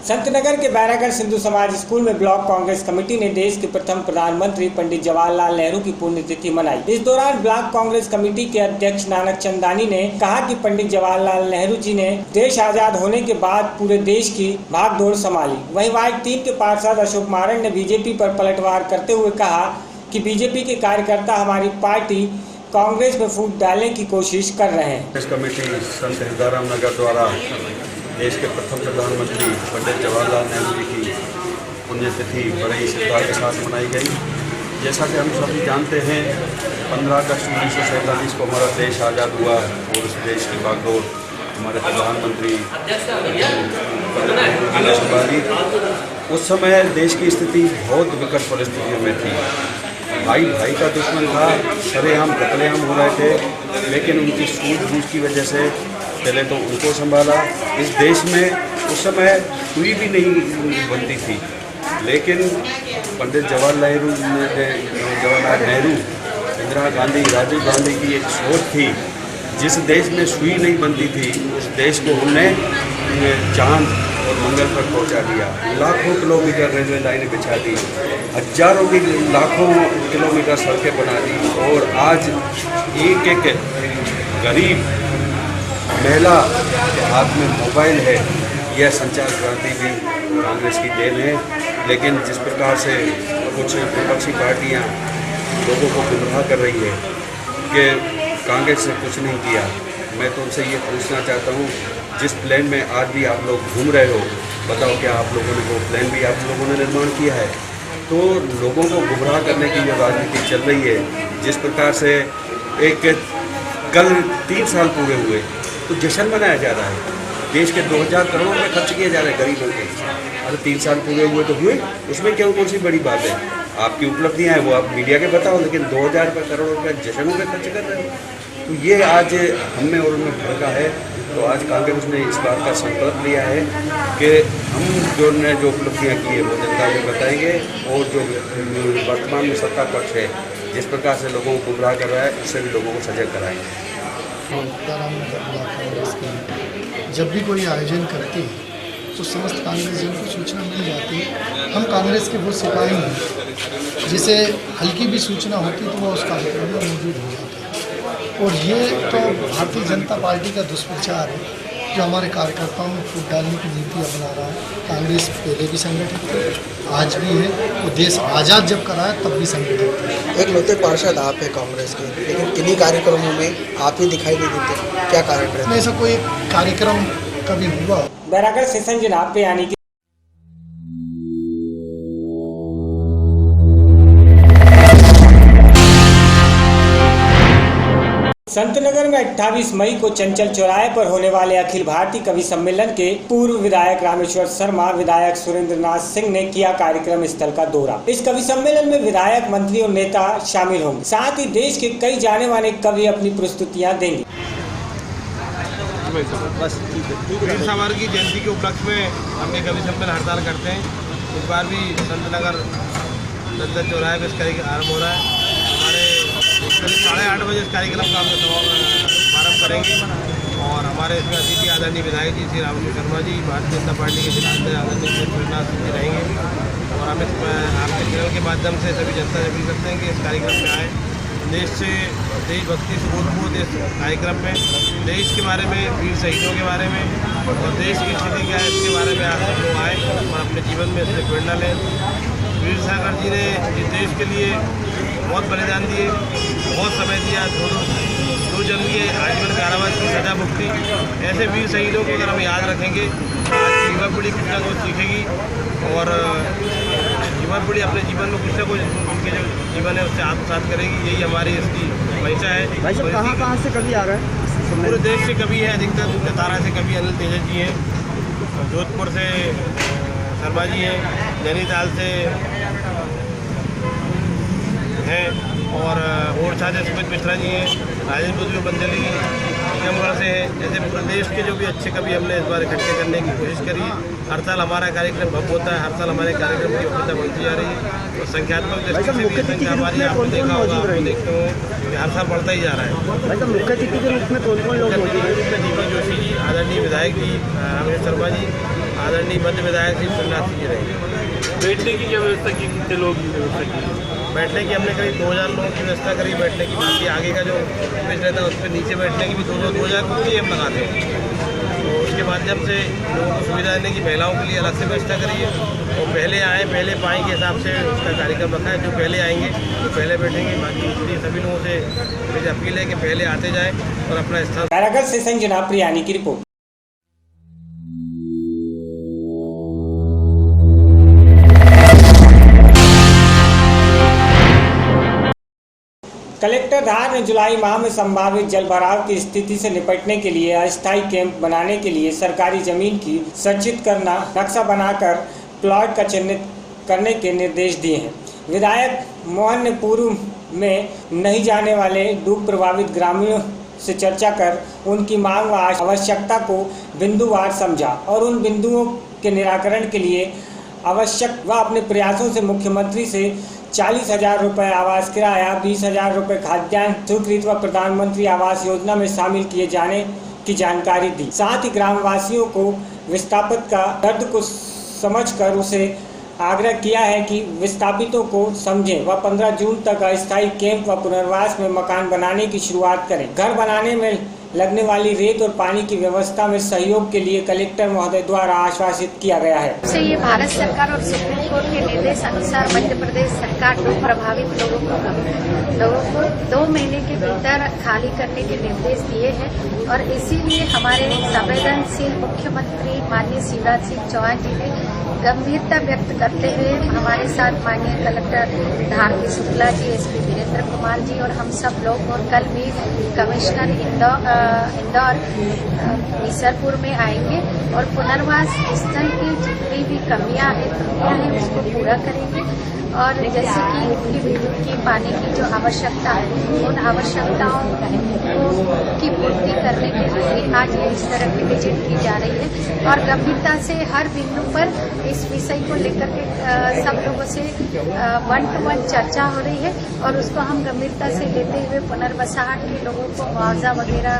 संतनगर के बैरागढ़ सिंधु समाज स्कूल में ब्लॉक कांग्रेस कमेटी ने देश के प्रथम प्रधानमंत्री पंडित जवाहरलाल नेहरू की पुण्यतिथि मनाई। इस दौरान ब्लॉक कांग्रेस कमेटी के अध्यक्ष नानक चंदानी ने कहा कि पंडित जवाहरलाल नेहरू जी ने देश आजाद होने के बाद पूरे देश की भागदौड़ संभाली। वहीं वार्ड 3 के पार्षद अशोक मारन ने बीजेपी पर पलटवार करते हुए कहा कि बीजेपी के कार्यकर्ता हमारी पार्टी कांग्रेस में फूट डालने की कोशिश कर रहे हैं। कांग्रेस कमेटी संत हिरदाराम नगर द्वारा देश के प्रथम प्रधानमंत्री पंडित जवाहरलाल नेहरू जी की पुण्यतिथि बड़ी श्रद्धा के साथ मनाई गई। जैसा कि हम सभी जानते हैं, 15 अगस्त 1947 को हमारा देश आज़ाद हुआ और उस देश की बागडोर हमारे प्रधानमंत्री संभाली। उस समय देश की स्थिति बहुत विकट परिस्थितियों में थी। भाई भाई का दुश्मन था, सरेआम कत्लेआम हो रहे थे, लेकिन उनकी सूझबूझ की वजह से पहले तो उनको संभाला। इस देश में उस समय सुई भी नहीं बनती थी, लेकिन पंडित जवाहरलाल नेहरू, इंदिरा गांधी, राजीव गांधी की एक सोच थी। जिस देश में सुई नहीं बनती थी उस देश को हमने चांद और मंगल पर पहुंचा दिया। लाखों किलोमीटर रेलवे लाइनें बिछा दी, हजारों की लाखों किलोमीटर सड़कें बना दी और आज एक एक गरीब महिला के हाथ में मोबाइल है। यह संचार क्रांति भी कांग्रेस की देन है। लेकिन जिस प्रकार से कुछ विपक्षी पार्टियां लोगों को गुमराह कर रही है कि कांग्रेस ने कुछ नहीं किया, मैं तो उनसे ये पूछना चाहता हूँ, जिस प्लान में आज भी आप लोग घूम रहे हो, बताओ क्या आप लोगों ने वो प्लान भी आप लोगों ने निर्माण किया है? तो लोगों को गुमराह करने की जो राजनीति चल रही है, जिस प्रकार से एक कल 3 साल पूरे हुए तो जश्न मनाया जा रहा है। देश के 2000 करोड़ रुपये खर्च किए जा रहे हैं गरीबों के। अरे 3 साल पूरे हुए तो हुए, उसमें क्यों कौन सी बड़ी बात है? आपकी उपलब्धियां हैं वो आप मीडिया के बताओ, लेकिन 2000 करोड़ रुपये जश्नों में खर्च कर रहे हो। तो ये आज हम में और उनमें भड़का है। तो आज कांग्रेस ने इस बात का संकल्प लिया है कि हम जो उपलब्धियाँ की है वो जनता को बताएंगे और जो वर्तमान में सत्ता पक्ष है जिस प्रकार से लोगों को गुमराह कर रहा है उससे भी लोगों को सजग कराएंगे। जब भी कोई आयोजन करते हैं तो समस्त कांग्रेसियों को सूचना मिल जाती है। हम कांग्रेस के वो सिपाही हैं, जिसे हल्की भी सूचना होती तो वो उस कार्यक्रम में मौजूद हो जाते हैं। और ये तो भारतीय जनता पार्टी का दुष्प्रचार है जो हमारे कार्यकर्ताओं में फूट डालने की नीति अपना रहा है। कांग्रेस पहले भी संगठित है, आज भी है, वो देश आज़ाद जब कराया तब भी संगठित है। एक लौते पार्षद आप है कांग्रेस के, लेकिन किन्हीं कार्यक्रमों में आप ही दिखाई नहीं देते, क्या कारण रहता है? ऐसा कोई कार्यक्रम कभी हुआ? बैरागढ़ से संजय नापे यानी संतनगर में 28 मई को चंचल चौराहे पर होने वाले अखिल भारतीय कवि सम्मेलन के पूर्व विधायक रामेश्वर शर्मा, विधायक सुरेंद्र नाथ सिंह ने किया कार्यक्रम स्थल का दौरा। इस कवि सम्मेलन में विधायक, मंत्री और नेता शामिल होंगे। साथ ही देश के कई जाने माने कवि अपनी प्रस्तुतियां देंगे। वीर सावरकर की जयंती के उपलक्ष्य में हम ये कवि सम्मेलन हड़ताल करते हैं। इस बार भी संतनगर चंचल चौराहे पर इसका आरम्भ हो रहा है। हमारे 8:30 बजे इस कार्यक्रम का हम शुभारम्भ करेंगे और हमारे इसमें अतिथि आदरणीय विधायक जी श्री रामेश्वर शर्मा जी, भारतीय जनता पार्टी के जिला आदरणीय सुरेंद्र सिंह जी रहेंगे। और हम आपके चैनल के माध्यम से सभी जनता से अपील करते हैं कि इस कार्यक्रम में आए। देशभक्ति से ओतप्रोत इस कार्यक्रम में देश के बारे में, वीर शहीदों के बारे में और देश की स्थिति क्या है इसके बारे में आप लोग आए और अपने जीवन में इससे प्रेरणा लें। वीर सावरकर जी ने इस देश के लिए बहुत बलिदान दिए, बहुत समय दिया, दो जन्म के आजीवन कारावास की सजा भुगती। ऐसे वीर शहीदों को अगर हम याद रखेंगे आज की युवा पीढ़ी कुछ ना कुछ सीखेगी और युवा पीढ़ी अपने जीवन में कुछ ना कुछ उनके जो जीवन है उससे आत्मसात करेगी। यही हमारी इसकी मंशा है। भाई साहब कहाँ से कभी आ रहा है? पूरे देश से कभी है, अधिकतर तारा से कभी अनिल तेजस जी हैं, जोधपुर से शर्मा जी हैं, नैनीताल से हैं और ओरछा से सुमित मिश्रा जी हैं, राजेंद्र बंदेली टीकमगढ़ से है। जैसे पूरे देश के जो भी अच्छे कवि हमने इस बार इकट्ठे करने की कोशिश करी है। हर साल हमारा कार्यक्रम भव्य होता है, हर साल हमारे कार्यक्रम की उपलब्धता बढ़ती जा रही है और संख्यात्मक दृष्टि से भी संख्या हमारी आपने देखा होगा, आप देखते हो कि हर साल बढ़ता ही जा रहा है। मुख्य अतिथि के रूप में कौन कौन लोग मौजूद हैं? जीवी जोशी जी, आदरणीय विधायक जी रामेश्वर शर्मा जी, आदरणीय मध्य विधायक श्री श्रीनाथ जी रहेंगे। बैठने की क्या व्यवस्था की, कितने लोग की व्यवस्था की? बैठने की हमने करीब 2000 लोगों की व्यवस्था करी बैठने की। बाकी आगे का जो स्पेस रहता है उस पर नीचे बैठने की भी 2000 की हम लगाते हैं। तो उसके माध्यम से लोगों को सुविधा देने की महिलाओं के लिए अलग से व्यवस्था करी है। और पहले आए पहले पाएँ के हिसाब से उसका कार्यक्रम रखा है। जो पहले आएंगे वो पहले बैठेंगे। बाकी इसलिए सभी लोगों से मेरी अपील है कि पहले आते जाएँ और अपना स्थान। कारागर से संजना प्रियानी की रिपोर्ट। कलेक्टर धार ने जुलाई माह में संभावित जलभराव की स्थिति से निपटने के लिए अस्थायी कैंप बनाने के लिए सरकारी जमीन की संचित करना नक्शा बनाकर प्लॉट का चिन्हित करने के निर्देश दिए हैं। विधायक मोहन ने पूर्व में नहीं जाने वाले डूब प्रभावित ग्रामीणों से चर्चा कर उनकी मांग व आवश्यकता को बिंदुवार समझा और उन बिंदुओं के निराकरण के लिए आवश्यक व अपने प्रयासों से मुख्यमंत्री से 40,000 रुपये आवास किराया, 20,000 रुपये खाद्यान्न स्वीकृत व प्रधानमंत्री आवास योजना में शामिल किए जाने की जानकारी दी। साथ ही ग्रामवासियों को विस्थापित का दर्द को समझकर उसे आग्रह किया है कि विस्थापितों को समझें व 15 जून तक अस्थायी कैंप व पुनर्वास में मकान बनाने की शुरुआत करें। घर बनाने में लगने वाली रेत और पानी की व्यवस्था में सहयोग के लिए कलेक्टर महोदय द्वारा आश्वासित किया गया है। से ये भारत सरकार और सुप्रीम कोर्ट के निर्देश अनुसार मध्य प्रदेश सरकार डूब प्रभावित लोगों को 2 महीने के भीतर खाली करने के निर्देश दिए हैं और इसीलिए हमारे संवेदनशील मुख्यमंत्री माननीय शिवराज सिंह चौहान जी ने गंभीरता व्यक्त करते हुए हमारे साथ माननीय कलेक्टर धार के शुक्ला जी, एसपी वीरेंद्र कुमार जी और हम सब लोग और कल भी कमिश्नर इंदौर ईसरपुर में आएंगे और पुनर्वास स्थल की जितनी भी कमियां हैं उसको पूरा करेंगे और जैसे कि उनकी विद्युत की पानी की जो आवश्यकता है उन आवश्यकताओं की पूर्ति करने के लिए आज ये इस तरह की विजिट की जा रही है और गंभीरता से हर बिंदु पर इस विषय को लेकर के सब लोगों से 1-to-1 चर्चा हो रही है और उसको हम गंभीरता से लेते हुए पुनर्वसाहट के लोगों को मुआवजा वगैरह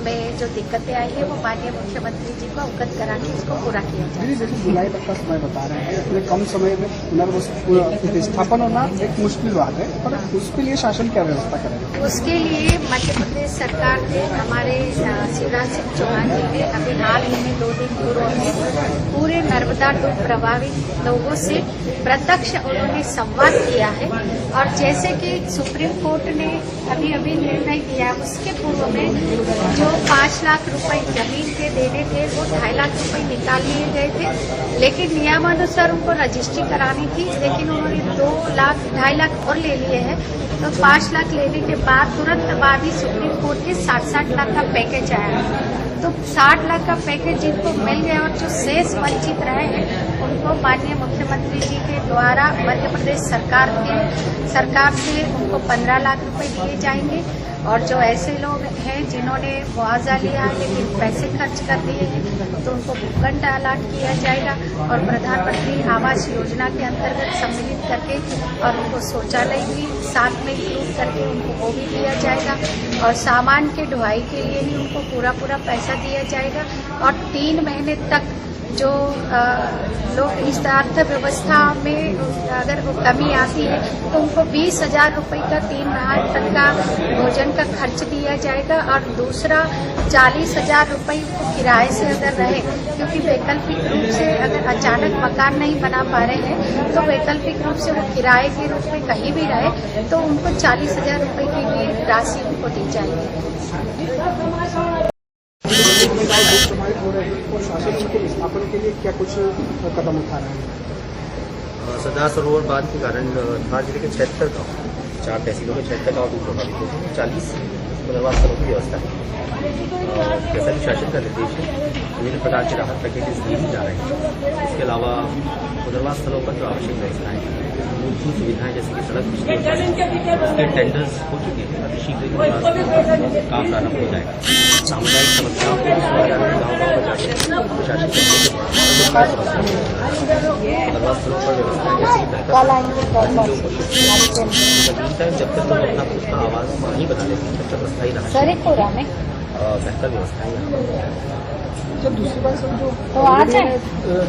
में जो दिक्कतें आई है वो माननीय मुख्यमंत्री जी को अवगत करा के उसको पूरा किया जाए। जैसे जुलाई तक का समय बता रहे हैं, इतने कम समय में पुनर्स्थापन होना एक मुश्किल बात है, पर उसके लिए शासन क्या व्यवस्था करेगा? उसके लिए मध्य प्रदेश सरकार ने हमारे शिवराज सिंह चौहान जी ने अभी हाल ही में 2 दिन पूर्व में पूरे नर्मदा डूब प्रभावित लोगों से प्रत्यक्ष उन्होंने संवाद किया है और जैसे कि सुप्रीम कोर्ट ने अभी निर्णय दिया उसके पूर्व में जो 5 लाख रुपए जमीन के देने थे वो 2.5 लाख रुपए निकाल लिए गए थे, लेकिन नियमानुसार उनको रजिस्ट्री करानी थी, लेकिन उन्होंने 2.5 लाख और ले लिए हैं। तो 5 लाख लेने के बाद तुरंत बाद ही सुप्रीम कोर्ट के 60 लाख का पैकेज आया। तो 60 लाख का पैकेज जिनको मिल गया और जो शेष वंचित रहे हैं उनको माननीय मुख्यमंत्री जी के द्वारा मध्य प्रदेश सरकार से उनको 15 लाख रुपए दिए जाएंगे और जो ऐसे लोग हैं जिन्होंने मुआवजा लिया लेकिन पैसे खर्च कर दिए हैं तो उनको भूखंड अलाट किया जाएगा और प्रधानमंत्री आवास योजना के अंतर्गत सम्मिलित करके और उनको शौचालय भी साथ में इंक्लूड करके उनको वो भी दिया जाएगा और सामान के ढुलाई के लिए भी उनको पूरा पैसा दिया जाएगा और 3 महीने तक जो लोग इस अर्थव्यवस्था में अगर वो कमी आती है तो उनको 20,000 रुपये का 3 माह तक का भोजन का खर्च दिया जाएगा और दूसरा 40,000 रुपये किराए से अगर रहे, क्योंकि वैकल्पिक रूप से अगर अचानक मकान नहीं बना पा रहे हैं तो वैकल्पिक रूप से वो किराए के रूप में कहीं भी रहे तो उनको 40,000 रुपये की भी राशि उनको दी जाएगी। और शासन उनके विस्थापन के लिए क्या कुछ कदम उठा रहे हैं? सरदार सरोवर बांध के कारण धार जिले के 76 गाँव 4 तहसीलों में 76 गाँव भी प्रभावित होते हैं। 40 पुनर्वास स्थलों की व्यवस्था है। जैसा कि शासन का निर्देश है विभिन्न प्रकार के राहत पैकेजेस दिए जा रहे हैं। इसके अलावा पुनर्वास स्थलों पर जो आवश्यक व्यवस्थाएं मूलभूत सुविधाएं जैसे कि सड़क उसके टेंडर्स हो चुके हैं, अति शीघ्र काम प्रारंभ हो जाएगा। सामुदायिक समस्याओं को गाँव जाकर प्रशासन पुनर्वास स्थलों पर व्यवस्थाएं जब तक तो अपना खुद का आवास नहीं बना लेते तब तक अस्थायी बेहतर व्यवस्थाएं जब दूसरी बार सर जो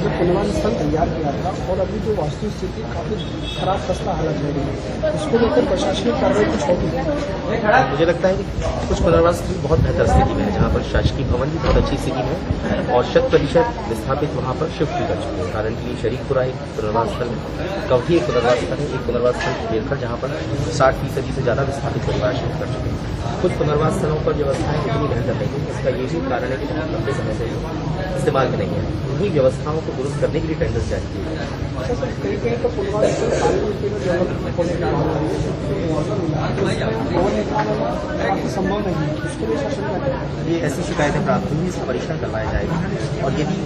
जो पुनर्वास स्थल तैयार किया था और अभी जो वास्तु स्थिति काफ़ी खराब खस्ता हालत में है, उसको लेकर प्रशासनिक कार्रवाई कुछ होगी? मुझे लगता है कि कुछ पुनर्वास स्थल बहुत बेहतर स्थिति में है, जहाँ पर शासकीय भवन भी बहुत अच्छी स्थिति में है और 100% विस्थापित वहाँ पर शिफ्ट भी कर चुके हैं। कारण कि शरीफपुरा एक पुनर्वास स्थल है, कवठी एक पुनर्वास स्थल है, एक पुनर्वास स्थल बेलखर जहाँ पर 60% से ज़्यादा विस्थापित परिवार शिफ्ट कर चुके हैं। कुछ पुनर्वास स्थलों पर व्यवस्थाएं इतनी बेहतर नहीं है, इसका ये भी कारण है कि बहुत लंबे समय से इस्तेमाल में नहीं है। उन्हीं व्यवस्थाओं को दुरुस्त करने के लिए टेंडर्स जारी किए गए हैं। कहीं कहीं तो पुनर्वास स्थल काफ़ी संभव नहीं है, उसके लिए शासन क्या करें? ये ऐसी शिकायतें प्राप्त हुई, इसका परीक्षण करवाया जाएगा और यदि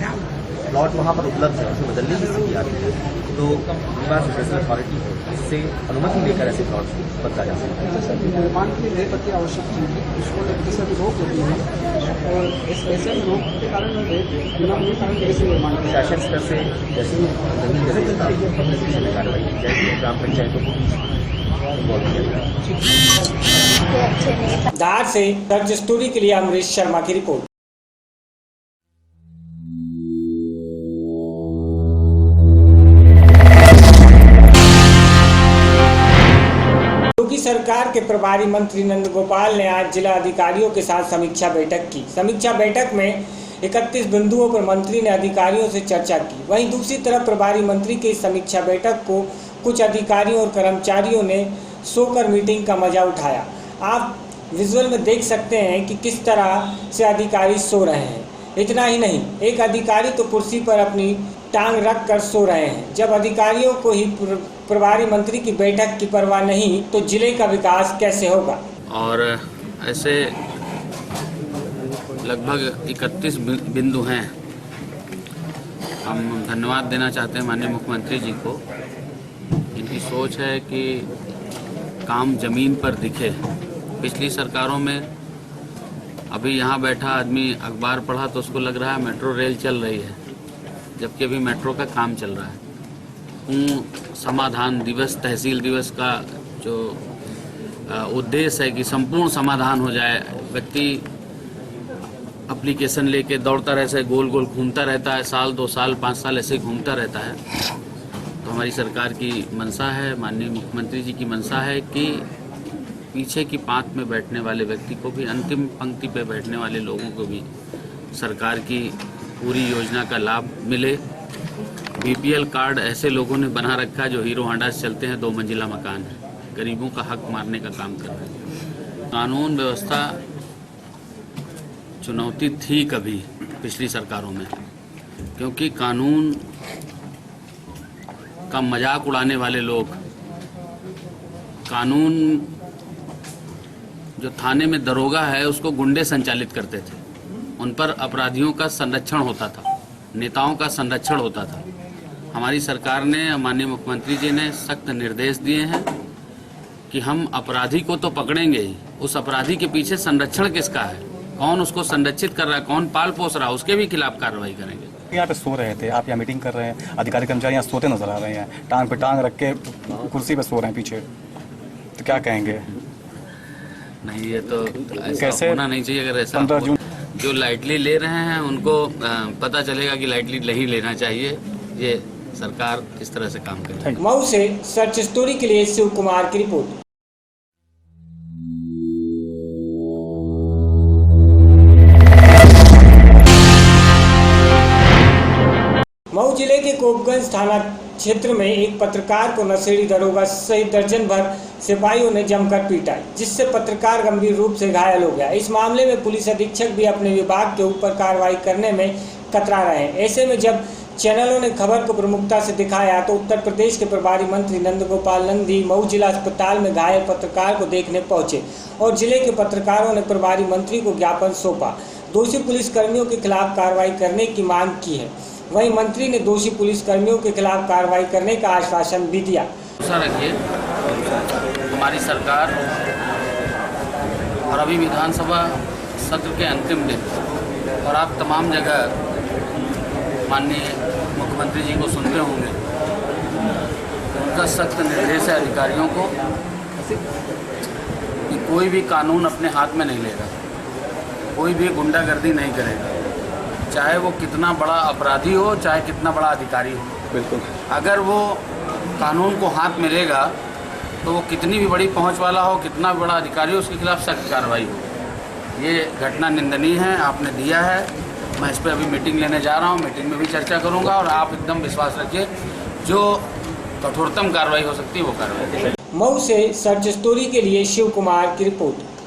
प्लॉट वहाँ पर उपलब्ध है, उसमें बदलने की स्थिति आती है तो निवास स्पेशल अथॉरिटी है, इससे अनुमति लेकर ऐसे प्लॉट बदला जा सकता है। सर, निर्माण के लिए नई पट्टी आवश्यक थी, उसको जैसे अभी रोक लगी है और इस ऐसे रोक के कारण बिना मुझे कारण कैसे निर्माण किया? शासन स्तर से जैसे जमीन जैसे कार्रवाई की जाएगी, ग्राम पंचायतों को भी इन्वॉल्व किया जाएगा। धार से दर्ज स्टोरी के लिए अमरीश शर्मा की रिपोर्ट। योगी सरकार के प्रभारी मंत्री नंद गोपाल ने आज जिला अधिकारियों के साथ समीक्षा बैठक की। समीक्षा बैठक में 31 बिंदुओं पर मंत्री ने अधिकारियों से चर्चा की। वहीं दूसरी तरफ प्रभारी मंत्री की समीक्षा बैठक को कुछ अधिकारियों और कर्मचारियों ने सोकर मीटिंग का मजा उठाया। आप विजुअल में देख सकते हैं कि किस तरह से अधिकारी सो रहे हैं। इतना ही नहीं, एक अधिकारी तो कुर्सी पर अपनी टांग रख कर सो रहे हैं। जब अधिकारियों को ही प्रभारी मंत्री की बैठक की परवाह नहीं तो जिले का विकास कैसे होगा? और ऐसे लगभग 31 बिंदु हैं। हम धन्यवाद देना चाहते हैं माननीय मुख्यमंत्री जी को। इनकी सोच है कि काम जमीन पर दिखे। पिछली सरकारों में अभी यहाँ बैठा आदमी अखबार पढ़ा तो उसको लग रहा है मेट्रो रेल चल रही है, जबकि अभी मेट्रो का काम चल रहा है। समाधान दिवस, तहसील दिवस का जो उद्देश्य है कि संपूर्ण समाधान हो जाए, व्यक्ति एप्लीकेशन लेके दौड़ता रहता है, गोल गोल घूमता रहता है, साल 2 साल 5 साल ऐसे घूमता रहता है। तो हमारी सरकार की मंशा है, माननीय मुख्यमंत्री जी की मंशा है कि पीछे की पांत में बैठने वाले व्यक्ति को भी, अंतिम पंक्ति पे बैठने वाले लोगों को भी सरकार की पूरी योजना का लाभ मिले। बीपीएल कार्ड ऐसे लोगों ने बना रखा है जो हीरो होंडा से चलते हैं, 2 मंजिला मकान है, गरीबों का हक मारने का काम कर रहे हैं। कानून व्यवस्था चुनौती थी कभी पिछली सरकारों में, क्योंकि कानून का मजाक उड़ाने वाले लोग, कानून जो थाने में दरोगा है उसको गुंडे संचालित करते थे, उन पर अपराधियों का संरक्षण होता था, नेताओं का संरक्षण होता था। हमारी सरकार ने, माननीय मुख्यमंत्री जी ने सख्त निर्देश दिए हैं कि हम अपराधी को तो पकड़ेंगे ही, उस अपराधी के पीछे संरक्षण किसका है, कौन उसको संरक्षित कर रहा है, कौन पाल पोस रहा है, उसके भी खिलाफ कार्रवाई करेंगे। यहाँ पे सो रहे थे, आप यहाँ मीटिंग कर रहे हैं, अधिकारी कर्मचारी यहाँ सोते नजर आ रहे हैं, टांग पे टांग रख के कुर्सी पे सो रहे हैं पीछे, तो क्या कहेंगे? नहीं, ये तो ऐसा होना नहीं चाहिए। अगर ऐसा जो लाइटली ले रहे हैं उनको पता चलेगा कि लाइटली नहीं लेना चाहिए। ये सरकार इस तरह से काम कर रही है। मऊ से सर्च स्टोरी के लिए शिव कुमार की रिपोर्ट। मऊ जिले के कोपगंज थाना क्षेत्र में एक पत्रकार को नशेड़ी दरोगा सहित दर्जन भर सिपाहियों ने जमकर पीटा, जिससे पत्रकार गंभीर रूप से घायल हो गया। इस मामले में पुलिस अधीक्षक भी अपने विभाग के ऊपर कार्रवाई करने में कतरा रहे हैं। ऐसे में जब चैनलों ने खबर को प्रमुखता से दिखाया तो उत्तर प्रदेश के प्रभारी मंत्री नंद गोपाल नंदी मऊ जिला अस्पताल में घायल पत्रकार को देखने पहुंचे और जिले के पत्रकारों ने प्रभारी मंत्री को ज्ञापन सौंपा। दोषी पुलिसकर्मियों के खिलाफ कार्रवाई करने की मांग की है। वहीं मंत्री ने दोषी पुलिसकर्मियों के खिलाफ कार्रवाई करने का आश्वासन भी दिया। रखिए, हमारी सरकार और अभी विधानसभा सत्र के अंतिम दिन और आप तमाम जगह माननीय मुख्यमंत्री जी को सुनते होंगे, उनका सख्त निर्देश है अधिकारियों को कि कोई भी कानून अपने हाथ में नहीं लेगा, कोई भी गुंडागर्दी नहीं करेगा। चाहे वो कितना बड़ा अपराधी हो, चाहे कितना बड़ा अधिकारी हो। बिल्कुल। अगर वो कानून को हाथ में लेगा तो वो कितनी भी बड़ी पहुंच वाला हो, कितना भी बड़ा अधिकारी हो, उसके खिलाफ सख्त कार्रवाई हो। ये घटना निंदनीय है, आपने दिया है। मैं इस पर अभी मीटिंग लेने जा रहा हूँ, मीटिंग में भी चर्चा करूँगा और आप एकदम विश्वास रखिए जो कठोरतम कार्रवाई हो सकती है वो कार्रवाई। मऊ से सर्च स्टोरी के लिए शिव कुमार की रिपोर्ट।